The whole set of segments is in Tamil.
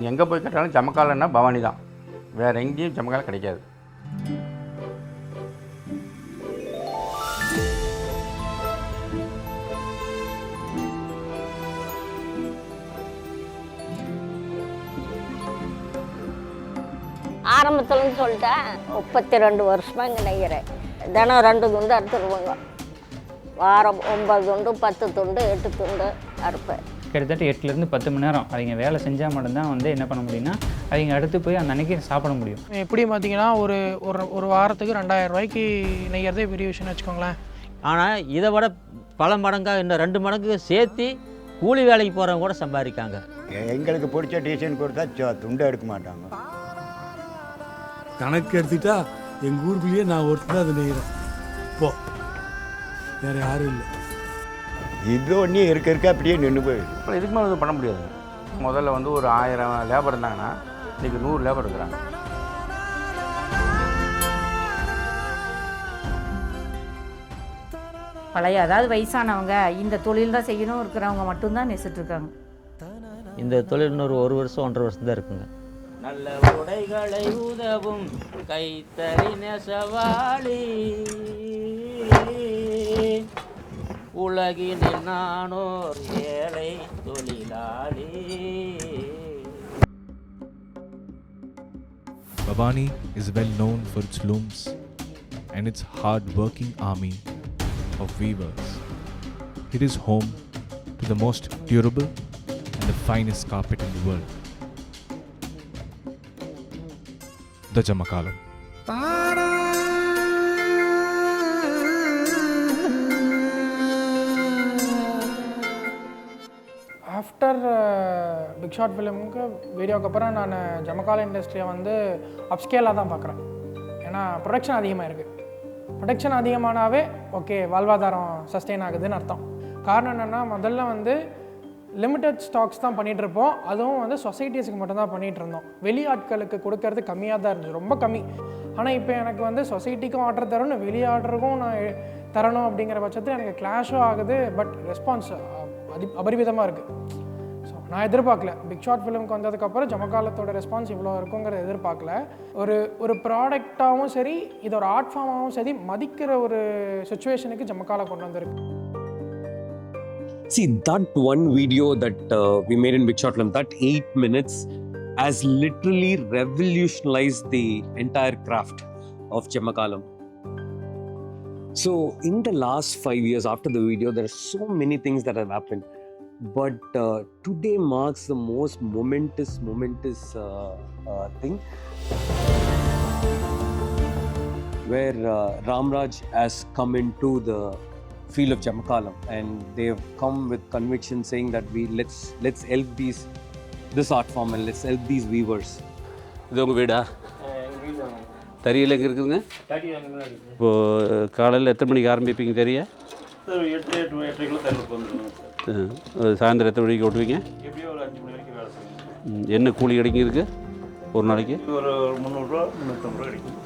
எங்கே போய் கேட்டாலும் ஜமக்காலன்னா பவானி தான், வேறு எங்கேயும் ஜமக்காலம் கிடைக்காது. ஆரம்பத்துலன்னு சொல்லிட்டேன், 32 வருஷமாக இங்கே நெய்கிறேன். தினம் 2 துண்டு அறுத்துருவாங்க. வாரம் 9 துண்டு 10 துண்டு 8 துண்டு அறுப்பேன். கிட்டத்தட்ட 8லேருந்து 10 மணி நேரம் அவங்க வேலை செஞ்சால் மட்டும்தான் வந்து என்ன பண்ண முடியும்னா அவங்க அடுத்து போய் அந்த அன்னைக்கு சாப்பிட முடியும். எப்படி பார்த்தீங்கன்னா ஒரு வாரத்துக்கு 2000 ரூபாய்க்கு நெய்கிறதே பெரிய விஷயம்னு வச்சுக்கோங்களேன். ஆனால் இதை விட பல மடங்காக இன்னும் 2 மடங்கு சேர்த்து கூலி வேலைக்கு போகிறவங்க கூட சம்பாதிக்காங்க. எங்களுக்கு பிடிச்ச டிசைன் கொடுத்தா துண்டை எடுக்க மாட்டாங்க. கணக்கு எடுத்துட்டா எங்கள் ஊருக்குள்ளேயே நான் ஒருத்தர் தான் அதை நெய்கிறேன். போ, வேறு யாரும் இல்லை. இது ஒன்றே இருக்க அப்படியே நின்று போயிடுது. இப்போ இதுக்கு மேலே பண்ண முடியாது. முதல்ல வந்து ஒரு 1000 லேபர் இருந்தாங்கன்னா இன்றைக்கி 100 லேபர் இருக்கிறாங்க. பழைய அதாவது வயசானவங்க இந்த தொழில் தான் செய்யணும் இருக்கிறவங்க மட்டும்தான் நெசிட்டுருக்காங்க. இந்த தொழில் இன்னொரு 1 வருஷம் 1.5 வருஷம் தான் இருக்குங்க. நல்ல உடைகளை உதவும் கைத்தறி நெசவாளி, உலகினில் நானோர் ஏழை தொழிலாளி. Bhavani is well known for its looms and its hard-working army of weavers. It is home to the most durable and the finest carpet in the world, the Jamakalam. After big shot ஃபிலிமுக்கு வீடியோக்கு அப்புறம் நான் ஜமக்கால இண்டஸ்ட்ரியை வந்து அப்ஸ்கேலாக தான் பார்க்குறேன். ஏன்னா ப்ரொடக்ஷன் அதிகமாக இருக்குது. ப்ரொடக்ஷன் அதிகமானாவே ஓகே வாழ்வாதாரம் சஸ்டெயின் ஆகுதுன்னு அர்த்தம். காரணம் என்னென்னா முதல்ல வந்து லிமிட்டட் ஸ்டாக்ஸ் தான் பண்ணிகிட்ருப்போம். அதுவும் வந்து சொசைட்டிஸுக்கு மட்டும்தான் பண்ணிகிட்டு இருந்தோம். வெளி ஆட்களுக்கு கொடுக்கறது கம்மியாக தான் இருந்துச்சு, ரொம்ப கம்மி. ஆனால் இப்போ எனக்கு வந்து சொசைட்டிக்கும் ஆர்டர் தரணும், வெளி ஆர்டருக்கும் நான் தரணும் அப்படிங்கிற பட்சத்தில் எனக்கு கிளாஷும் ஆகுது. பட் ரெஸ்பான்ஸ் அபரிமிதமாக இருக்குது. ஸோ நான் எதிர்பார்க்கல. பிக் ஷாட் ஃபிலிமுக்கு வந்ததுக்கப்புறம் ஜமக்காலத்தோட ரெஸ்பான்ஸ் இவ்வளோ இருக்குங்கிறத எதிர்பார்க்கல. ஒரு ப்ராடக்டாகவும் சரி, இது ஒரு ஆர்ட் ஃபார்மாகவும் சரி மதிக்கிற ஒரு சுச்சுவேஷனுக்கு ஜமக்கால கொண்டு வந்திருக்கு. See, that one video that we made in Big Shot Film, that 8 minutes has literally revolutionized the entire craft of Jamakalam. So, in the last 5 years after the video, there are so many things that have happened. But today marks the most momentous thing where Ramraj has come into the field of Jamakalam and they have come with conviction saying that let's help this art form and let's help these weavers. இது உங்கள் வீடா? தறியில் எங்கே இருக்குதுங்க? இப்போது காலையில் எத்தனை மணிக்கு ஆரம்பிப்பீங்க தெரிய? 8:30 வந்துடுவோம். சாயந்தரம் எத்தனை மணிக்கு ஓட்டுவீங்க? எப்படியும் ஒரு 5 மணி வரைக்கும் வேலை செய்யணும். என்ன கூலி கிடைக்கிறதுக்கு ஒரு நாளைக்கு? ஒரு 300 ரூபா 350 ரூபா கிடைக்கும்.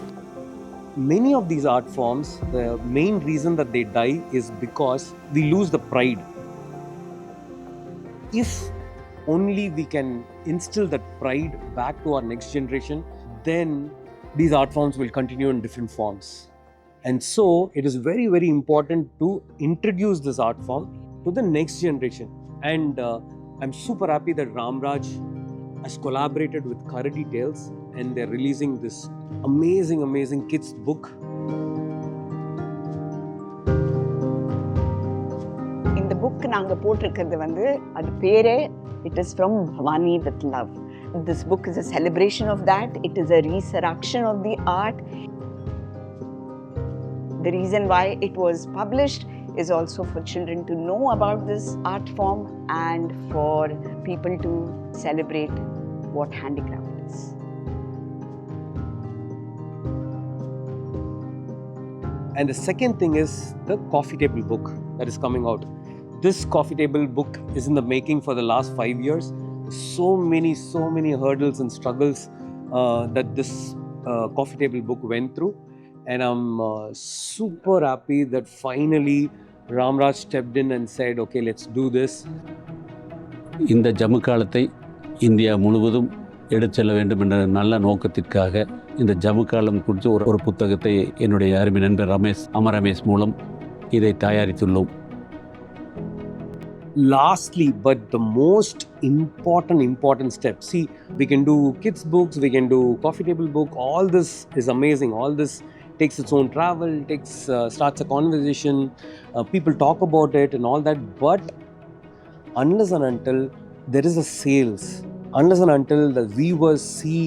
Many of these art forms, the main reason that they die is because we lose the pride. If only we can instill that pride back to our next generation, then these art forms will continue in different forms. And so it is very, very important to introduce this art form to the next generation. And I'm super happy that Ramraj has collaborated with Karadi Tales and they're releasing this amazing kids book. இந்த புக் நாங்கள் போட்டிருக்கிறது வந்து அது பேரே it is from Bhavani with love. This book is a celebration of that. It is a resurrection of the art. The reason why it was published is also for children to know about this art form and for people to celebrate what handicraft is. And the second thing is the coffee table book that is coming out. This coffee table book is in the making for the last 5 years. So many hurdles and struggles that this coffee table book went through. And I'm super happy that finally Ramraj stepped in and said, okay, let's do this. இந்த ஜமுக்காலத்தை இந்தியா முழுவதும் எடுத்து செல்ல வேண்டும் என்ற நல்ல நோக்கத்திற்காக இந்த ஜமுக்காலம் குறித்து ஒரு புத்தகத்தை என்னுடைய அருமை நண்பர் ரமேஷ் மூலம் இதை தயாரித்துள்ளோம். Lastly, but the most important step. See, we can do kids books, we can do coffee table book. All this is amazing. All this takes its own travel, starts a conversation. People talk about it and all that. But unless and until there is a sales, unless and until the viewers see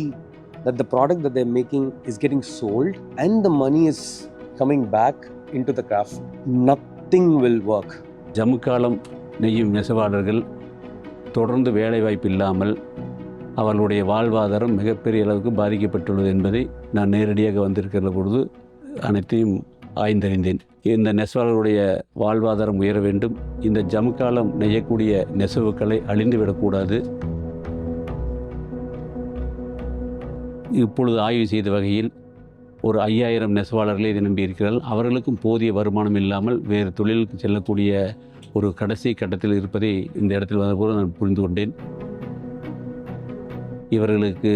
that the product that they're making is getting sold and the money is coming back into the craft, nothing will work. ஜமுக்காலம் நெய்யும் நெசவாளர்கள் தொடர்ந்து வேலைவாய்ப்பு இல்லாமல் அவர்களுடைய வாழ்வாதாரம் மிகப்பெரிய அளவுக்கு பாதிக்கப்பட்டுள்ளது என்பதை நான் நேரடியாக வந்திருக்கிற பொழுது அனைத்தையும் ஆய்ந்தறிந்தேன். இந்த நெசவாளர்களுடைய வாழ்வாதாரம் உயர வேண்டும். இந்த ஜமுக்காலம் நெய்யக்கூடிய நெசவுக்களை அழிந்துவிடக்கூடாது. இப்பொழுது ஆய்வு செய்த வகையில் ஒரு 5000 நெசவாளர்களே இதை நம்பியிருக்கிறார்கள். அவர்களுக்கும் போதிய வருமானம் இல்லாமல் வேறு தொழிலுக்கு செல்லக்கூடிய ஒரு கடைசி கட்டத்தில் இருப்பதை இந்த இடத்தில் வந்தபோது நான் புரிந்து கொண்டேன். இவர்களுக்கு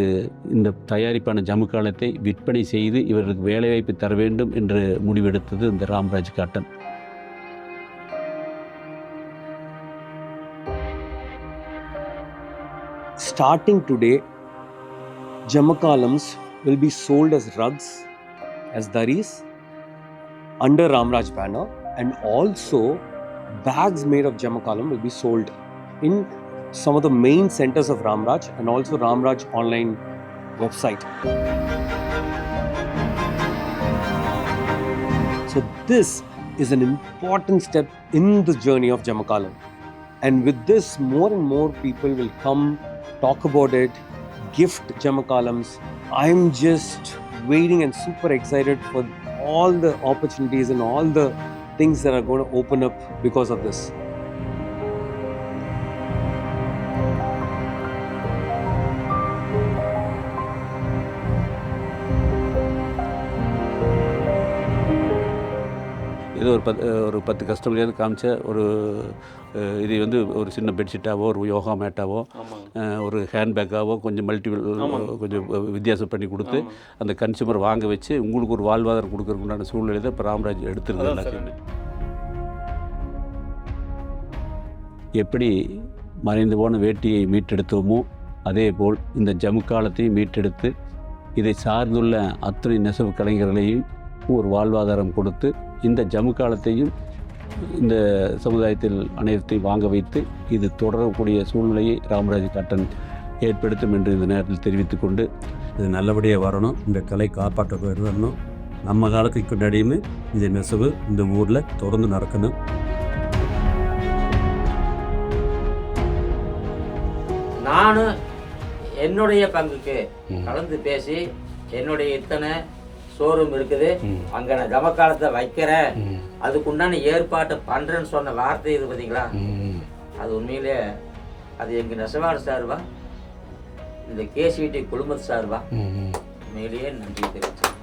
இந்த தயாரிப்பான ஜமுக்காலத்தை விற்பனை செய்து இவர்களுக்கு வேலைவாய்ப்பு தர வேண்டும் என்று முடிவெடுத்தது இந்த Ramraj cotton. Starting today, Jamakalams will be sold as rugs, as daris, under Ramraj banner, and also bags made of Jamakalam will be sold in some of the main centers of Ramraj and also Ramraj online website. So this is an important step in the journey of Jamakalam. And with this, more and more people will come, talk about it, gift Jamakalams. I'm just waiting and super excited for all the opportunities and all the things that are going to open up because of this. இது ஒரு 10 கஸ்டமர்லேருந்து காமிச்ச இது வந்து ஒரு சின்ன பெட்ஷீட்டாவோ ஒரு யோகா மேட்டாவோ ஒரு ஹேண்ட்பேக்காவோ கொஞ்சம் கொஞ்சம் வித்தியாசம் பண்ணி கொடுத்து அந்த கன்சியூமர் வாங்க வச்சு உங்களுக்கு ஒரு வாழ்வாதாரம் கொடுக்கறதுக்கு உண்டான சூழ்நிலை தான் இப்போ ராம்ராஜ் எடுத்துருக்காங்க. எப்படி மறைந்து போன வேட்டியை மீட்டெடுத்தோமோ அதே போல் இந்த ஜமுக்காலத்தையும் மீட்டெடுத்து இதை சார்ந்துள்ள அத்தனை நெசவு கலைஞர்களையும் ஒரு வாழ்வாதாரம் கொடுத்து இந்த ஜமுக்காலத்தையும் இந்த சமுதாயத்தில் அனைத்தையும் வாங்க வைத்து இது தொடரக்கூடிய சூழ்நிலையை ராம்ராஜ் காட்டன் ஏற்படுத்தும் என்று இந்த நேரத்தில் தெரிவித்துக் கொண்டு இது நல்லபடியாக வரணும். இந்த கலை காப்பாற்ற வரணும். நம்ம காலத்துக்கு முன்னாடியுமே இந்த நெசவு இந்த ஊரில் தொடர்ந்து நடக்கணும். நானும் என்னுடைய பங்குக்கு கலந்து பேசி என்னுடைய இத்தனை ஷோரூம் இருக்குது, அங்கே நான் ஜமக்காலத்தை வைக்கிறேன், அதுக்குண்டான ஏற்பாட்டை பண்ணுறேன்னு சொன்ன வார்த்தை இது பார்த்தீங்களா, அது உண்மையிலே அது எங்கள் நெசவாளர் சார்பா இந்த கேசிவிடி குழுமத்து சார்பா உண்மையிலேயே நன்றி தெரிவிச்சேன்.